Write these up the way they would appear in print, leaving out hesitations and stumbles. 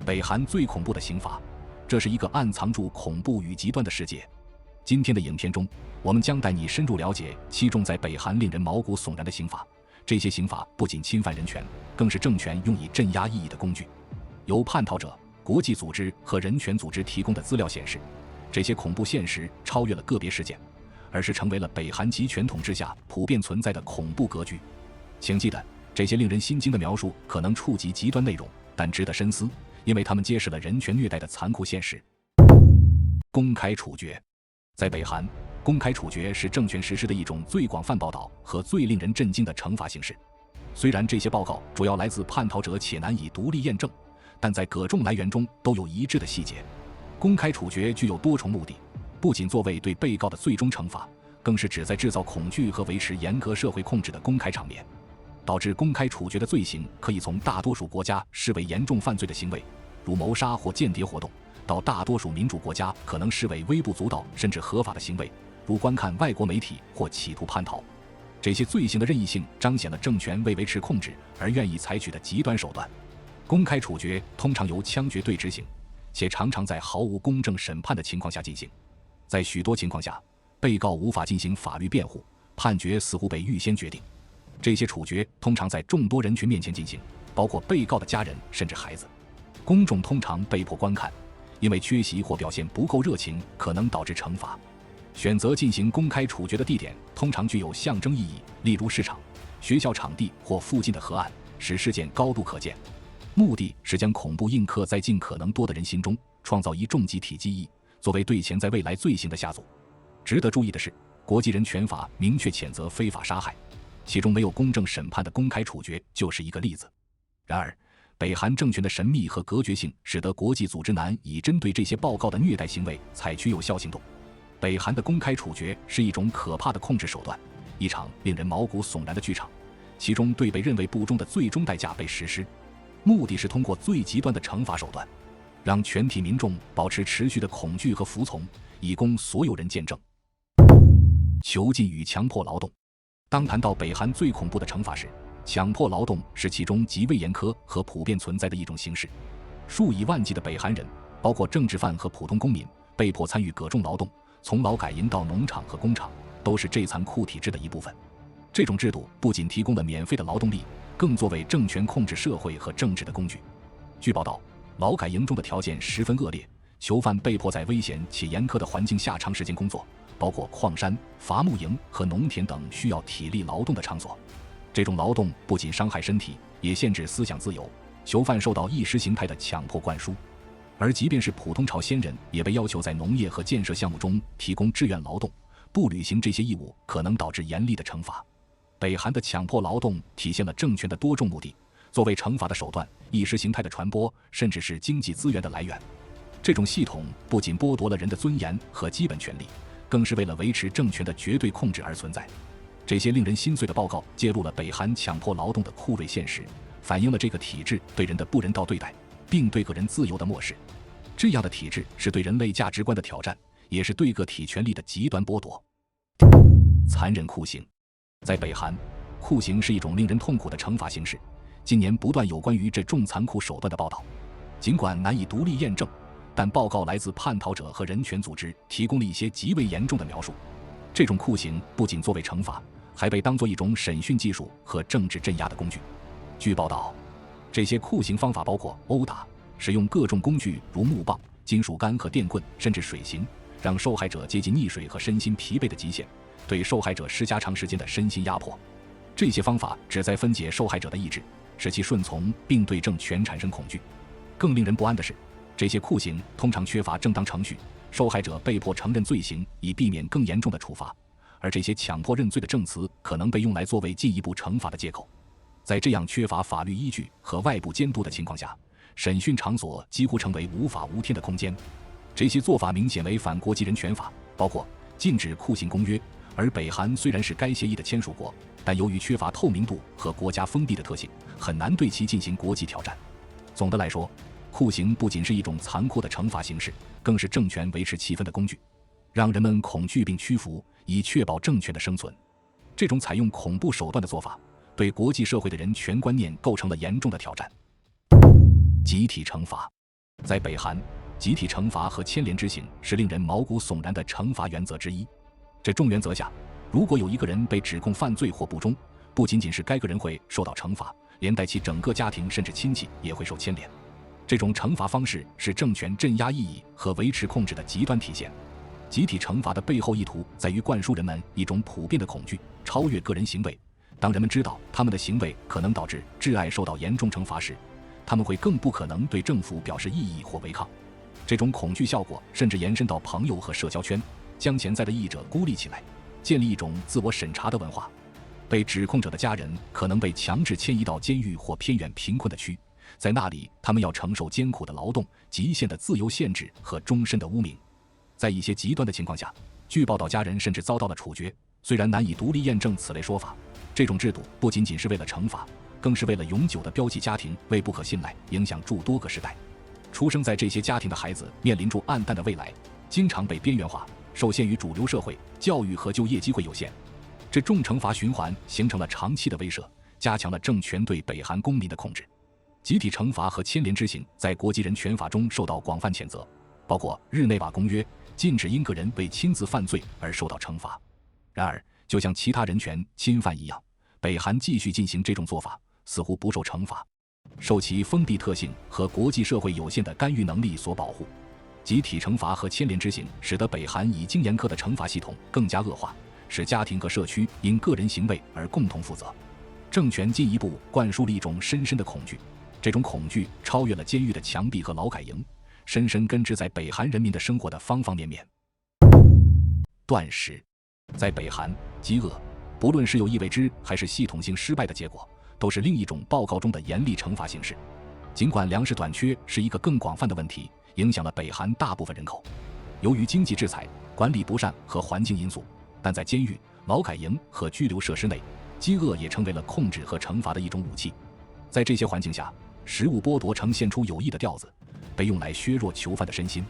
北韩最恐怖的刑罚，这是一个暗藏住恐怖与极端的世界。今天的影片中，我们将带你深入了解其中在北韩令人毛骨悚然的刑罚。这些刑罚不仅侵犯人权，更是政权用以镇压异议的工具。由叛逃者、国际组织和人权组织提供的资料显示，这些恐怖现实超越了个别事件，而是成为了北韩集权统治下普遍存在的恐怖格局。请记得，这些令人心惊的描述可能触及极端内容，但值得深思，因为它们揭示了人权虐待的残酷现实。公开处决。在北韩，公开处决是政权实施的一种最广泛报道和最令人震惊的惩罚形式。虽然这些报告主要来自叛逃者且难以独立验证，但在各种来源中都有一致的细节。公开处决具有多重目的，不仅作为对被告的最终惩罚，更是旨在制造恐惧和维持严格社会控制的公开场面。导致公开处决的罪行可以从大多数国家视为严重犯罪的行为，如谋杀或间谍活动，到大多数民主国家可能视为微不足道甚至合法的行为，如观看外国媒体或企图叛逃。这些罪行的任意性彰显了政权为维持控制而愿意采取的极端手段。公开处决通常由枪决队执行，且常常在毫无公正审判的情况下进行。在许多情况下，被告无法进行法律辩护，判决似乎被预先决定。这些处决通常在众多人群面前进行，包括被告的家人甚至孩子。公众通常被迫观看，因为缺席或表现不够热情可能导致惩罚。选择进行公开处决的地点通常具有象征意义，例如市场、学校场地或附近的河岸，使事件高度可见。目的是将恐怖印刻在尽可能多的人心中，创造一重集体记忆，作为对潜在未来罪行的下阻。值得注意的是，国际人权法明确谴责非法杀害，其中没有公正审判的公开处决就是一个例子。然而，北韩政权的神秘和隔绝性使得国际组织难以针对这些报告的虐待行为采取有效行动。北韩的公开处决是一种可怕的控制手段，一场令人毛骨悚然的剧场，其中对被认为不忠的最终代价被实施，目的是通过最极端的惩罚手段，让全体民众保持持续的恐惧和服从，以供所有人见证。囚禁与强迫劳动。当谈到北韩最恐怖的惩罚时，强迫劳动是其中极为严苛和普遍存在的一种形式。数以万计的北韩人，包括政治犯和普通公民，被迫参与各种劳动，从劳改营到农场和工厂，都是这残酷体制的一部分。这种制度不仅提供了免费的劳动力，更作为政权控制社会和政治的工具。据报道，劳改营中的条件十分恶劣，囚犯被迫在危险且严苛的环境下长时间工作，包括矿山、伐木营和农田等需要体力劳动的场所。这种劳动不仅伤害身体，也限制思想自由，囚犯受到意识形态的强迫灌输。而即便是普通朝鲜人，也被要求在农业和建设项目中提供志愿劳动，不履行这些义务可能导致严厉的惩罚。北韩的强迫劳动体现了政权的多种目的，作为惩罚的手段、意识形态的传播，甚至是经济资源的来源。这种系统不仅剥夺了人的尊严和基本权利，更是为了维持政权的绝对控制而存在。这些令人心碎的报告揭露了北韩强迫劳动的酷睿现实，反映了这个体制对人的不人道对待，并对个人自由的漠视。这样的体制是对人类价值观的挑战，也是对个体权利的极端剥夺。残忍酷刑。在北韩，酷刑是一种令人痛苦的惩罚形式。近年不断有关于这种残酷手段的报道，尽管难以独立验证，但报告来自叛逃者和人权组织提供了一些极为严重的描述。这种酷刑不仅作为惩罚，还被当作一种审讯技术和政治镇压的工具。据报道，这些酷刑方法包括殴打、使用各种工具如木棒、金属杆和电棍，甚至水刑，让受害者接近溺水和身心疲惫的极限，对受害者施加长时间的身心压迫。这些方法旨在分解受害者的意志，使其顺从并对政权产生恐惧。更令人不安的是，这些酷刑通常缺乏正当程序，受害者被迫承认罪行以避免更严重的处罚，而这些强迫认罪的证词可能被用来作为进一步惩罚的借口。在这样缺乏法律依据和外部监督的情况下，审讯场所几乎成为无法无天的空间。这些做法明显违反国际人权法，包括禁止酷刑公约，而北韩虽然是该协议的签署国，但由于缺乏透明度和国家封闭的特性，很难对其进行国际挑战。总的来说，酷刑不仅是一种残酷的惩罚形式，更是政权维持气氛的工具，让人们恐惧并屈服，以确保政权的生存。这种采用恐怖手段的做法，对国际社会的人权观念构成了严重的挑战。集体惩罚。在北韩，集体惩罚和牵连之刑是令人毛骨悚然的惩罚原则之一。这种原则下，如果有一个人被指控犯罪或不忠，不仅仅是该个人会受到惩罚，连带其整个家庭甚至亲戚也会受牵连。这种惩罚方式是政权镇压异议和维持控制的极端体现。集体惩罚的背后意图在于灌输人们一种普遍的恐惧，超越个人行为。当人们知道他们的行为可能导致挚爱受到严重惩罚时，他们会更不可能对政府表示异议或违抗。这种恐惧效果甚至延伸到朋友和社交圈，将潜在的异议者孤立起来，建立一种自我审查的文化。被指控者的家人可能被强制迁移到监狱或偏远贫困的区，在那里他们要承受艰苦的劳动、极限的自由限制和终身的污名。在一些极端的情况下，据报道家人甚至遭到了处决。虽然难以独立验证此类说法，这种制度不仅仅是为了惩罚，更是为了永久地标记家庭为不可信赖，影响诸多个世代。出生在这些家庭的孩子面临着暗淡的未来，经常被边缘化，受限于主流社会，教育和就业机会有限。这重惩罚循环形成了长期的威慑，加强了政权对北韩公民的控制。集体惩罚和牵连之刑在国际人权法中受到广泛谴责，包括日内瓦公约禁止因个人为亲自犯罪而受到惩罚。然而，就像其他人权侵犯一样，北韩继续进行这种做法，似乎不受惩罚，受其封闭特性和国际社会有限的干预能力所保护。集体惩罚和牵连之刑使得北韩已经严苛的惩罚系统更加恶化，使家庭和社区因个人行为而共同负责。政权进一步灌输了一种深深的恐惧，这种恐惧超越了监狱的墙壁和劳改营，深深根植在北韩人民的生活的方方面面。断食。在北韩，饥饿不论是有意为之还是系统性失败的结果，都是另一种报告中的严厉惩罚形式。尽管粮食短缺是一个更广泛的问题，影响了北韩大部分人口，由于经济制裁、管理不善和环境因素，但在监狱、劳改营和拘留设施内，饥饿也成为了控制和惩罚的一种武器。在这些环境下，食物剥夺呈现出有益的调子，被用来削弱囚犯的身心。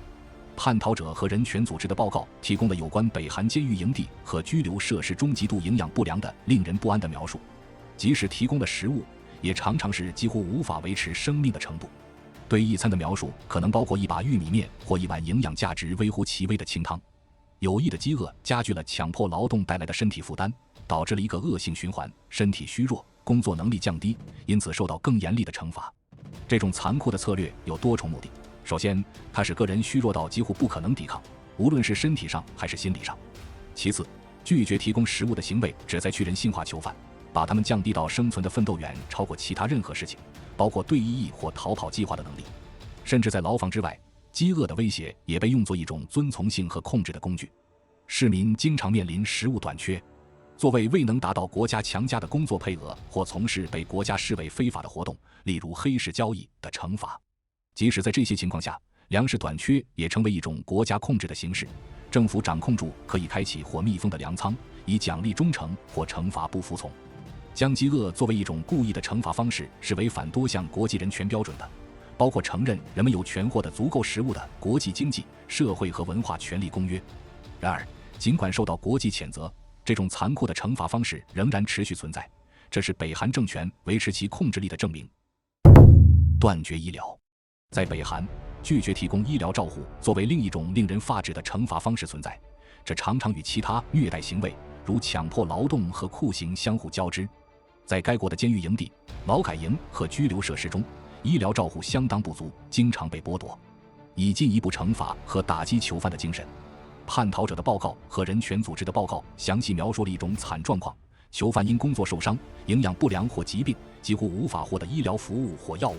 叛逃者和人权组织的报告提供了有关北韩监狱营地和拘留设施中极度营养不良的令人不安的描述，即使提供了食物，也常常是几乎无法维持生命的程度。对一餐的描述可能包括一把玉米面或一碗营养价值微乎其微的清汤。有益的饥饿加剧了强迫劳动带来的身体负担，导致了一个恶性循环，身体虚弱，工作能力降低，因此受到更严厉的惩罚。这种残酷的策略有多重目的。首先，它使个人虚弱到几乎不可能抵抗，无论是身体上还是心理上。其次，拒绝提供食物的行为旨在去人性化囚犯，把他们降低到生存的奋斗远超过其他任何事情，包括对异议或逃跑计划的能力。甚至在牢房之外，饥饿的威胁也被用作一种遵从性和控制的工具。市民经常面临食物短缺，作为未能达到国家强加的工作配额或从事被国家视为非法的活动，例如黑市交易的惩罚。即使在这些情况下，粮食短缺也成为一种国家控制的形式，政府掌控住可以开启或密封的粮仓，以奖励忠诚或惩罚不服从。将饥饿作为一种故意的惩罚方式是违反多项国际人权标准的，包括承认人们有权获得足够食物的国际经济、社会和文化权利公约。然而，尽管受到国际谴责，这种残酷的惩罚方式仍然持续存在，这是北韩政权维持其控制力的证明。断绝医疗。在北韩，拒绝提供医疗照护作为另一种令人发指的惩罚方式存在，这常常与其他虐待行为，如强迫劳动和酷刑相互交织。在该国的监狱营地、劳改营和拘留设施中，医疗照护相当不足，经常被剥夺，以进一步惩罚和打击囚犯的精神。叛逃者的报告和人权组织的报告详细描述了一种惨状况：囚犯因工作受伤、营养不良或疾病，几乎无法获得医疗服务或药物。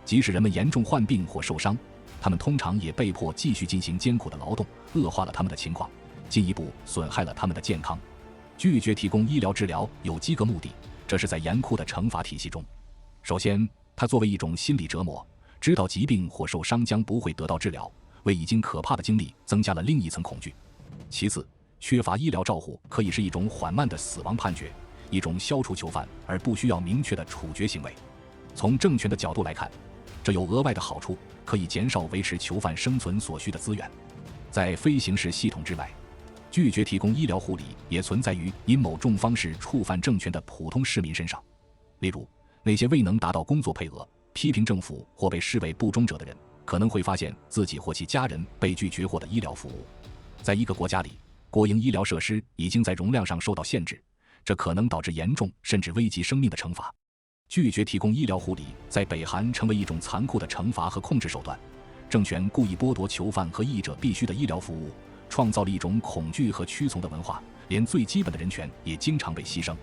即使人们严重患病或受伤，他们通常也被迫继续进行艰苦的劳动，恶化了他们的情况，进一步损害了他们的健康。拒绝提供医疗治疗有几个目的，这是在严酷的惩罚体系中。首先，它作为一种心理折磨，知道疾病或受伤将不会得到治疗，为已经可怕的经历增加了另一层恐惧。其次，缺乏医疗照护可以是一种缓慢的死亡判决，一种消除囚犯而不需要明确的处决行为。从政权的角度来看，这有额外的好处，可以减少维持囚犯生存所需的资源。在非刑事系统之外，拒绝提供医疗护理也存在于因某种方式触犯政权的普通市民身上。例如，那些未能达到工作配额、批评政府或被视为不忠者的人，可能会发现自己或其家人被拒绝获得医疗服务。在一个国家里，国营医疗设施已经在容量上受到限制，这可能导致严重甚至危及生命的惩罚。拒绝提供医疗护理在北韩成为一种残酷的惩罚和控制手段，政权故意剥夺囚犯和异议者必须的医疗服务，创造了一种恐惧和屈从的文化，连最基本的人权也经常被牺牲。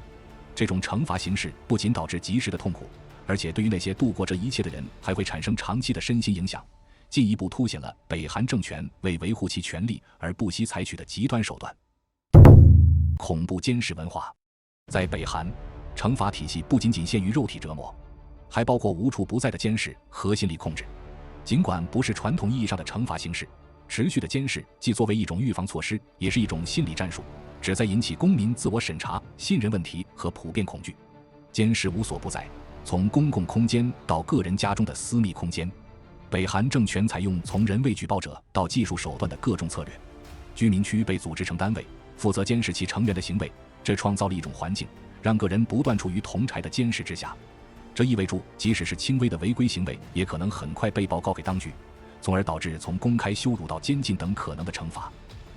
这种惩罚形式不仅导致及时的痛苦，而且对于那些度过这一切的人还会产生长期的身心影响，进一步凸显了北韩政权为维护其权利而不惜采取的极端手段。恐怖监视文化。在北韩，惩罚体系不仅仅限于肉体折磨，还包括无处不在的监视和心理控制。尽管不是传统意义上的惩罚形式，持续的监视既作为一种预防措施，也是一种心理战术，旨在引起公民自我审查、信任问题和普遍恐惧。监视无所不在，从公共空间到个人家中的私密空间，北韩政权采用从人为举报者到技术手段的各种策略。居民区被组织成单位，负责监视其成员的行为，这创造了一种环境，让个人不断处于同儕的监视之下。这意味着即使是轻微的违规行为，也可能很快被报告给当局，从而导致从公开羞辱到监禁等可能的惩罚。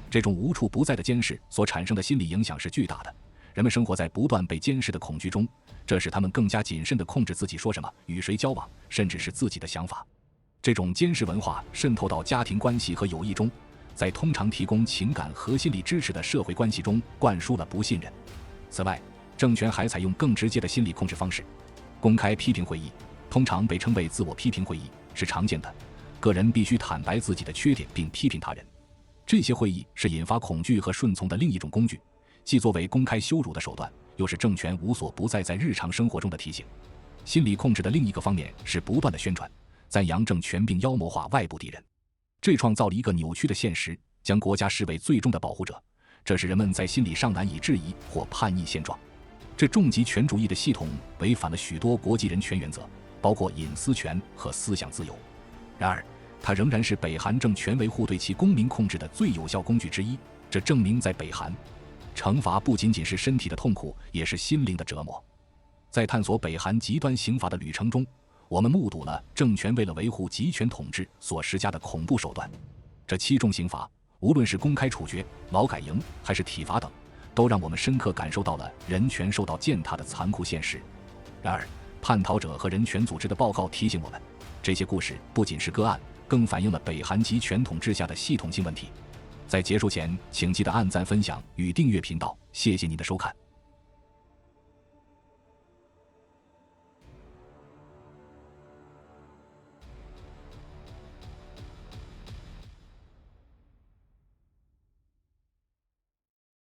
这种无处不在的监视所产生的心理影响是巨大的，人们生活在不断被监视的恐惧中，这使他们更加谨慎地控制自己说什么、与谁交往，甚至是自己的想法。这种监视文化渗透到家庭关系和友谊中，在通常提供情感和心理支持的社会关系中灌输了不信任。此外，政权还采用更直接的心理控制方式。公开批评会议，通常被称为自我批评会议，是常见的。个人必须坦白自己的缺点并批评他人。这些会议是引发恐惧和顺从的另一种工具，既作为公开羞辱的手段，又是政权无所不在日常生活中的提醒。心理控制的另一个方面是不断的宣传、赞扬政权并妖魔化外部敌人。这创造了一个扭曲的现实，将国家视为最终的保护者，这使人们在心理上难以质疑或叛逆现状。这重集权主义的系统违反了许多国际人权原则，包括隐私权和思想自由。然而，它仍然是北韩政权维护对其公民控制的最有效工具之一。这证明，在北韩，惩罚不仅仅是身体的痛苦，也是心灵的折磨。在探索北韩极端刑罚的旅程中，我们目睹了政权为了维护集权统治所施加的恐怖手段。这7种刑罚，无论是公开处决、劳改营还是体罚等，都让我们深刻感受到了人权受到践踏的残酷现实。然而，叛逃者和人权组织的报告提醒我们，这些故事不仅是个案，更反映了北韩集权统治下的系统性问题。在结束前，请记得按赞、分享与订阅频道，谢谢您的收看。